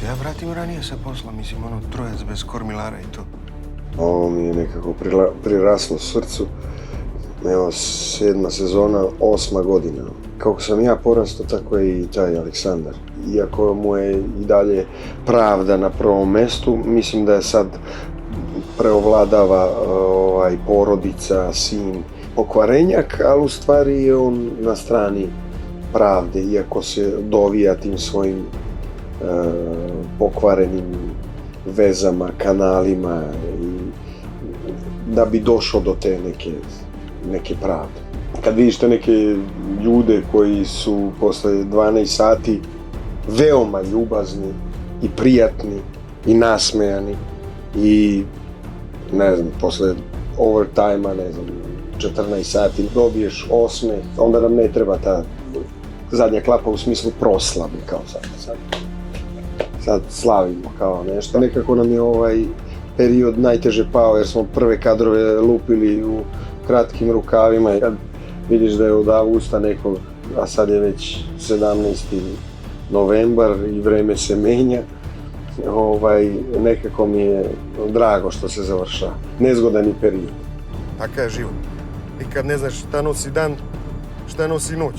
se ja vratim ranije sa posla, mislim, trojac bez kormilara i to. Ovo mi je nekako priraslo srcu. Evo, 7. sezona, 8. godina. Kako sam ja porastao, tako je i taj Aleksandar. Iako mu je i dalje pravda na prvom mestu, mislim da je sad preovladava porodica, sin, pokvarenjak, ali u stvari je on na strani pravde, iako se dovija tim svojim pokvarenim vezama, kanalima, da bi došao do te neke pravde. Kad vidiš te neke ljude koji su posle 12 sati veoma ljubazni i prijatni i nasmejani i ne znam, posle overtime-a, ne znam, 14 sati dobiješ osme, onda nam ne treba ta zadnja klapa u smislu proslavi kao sad slavimo kao nešto. Nekako nam je ovaj period najteže pao jer smo prve kadrove lupili u kratkim rukavima i kad vidiš da je od avgusta nekog, a sad je već 17. novembar i vreme se menja, nekako mi je drago što se završava. Nezgodan je period. Takav je život. Nikad ne znaš šta nosi dan, šta nosi noć.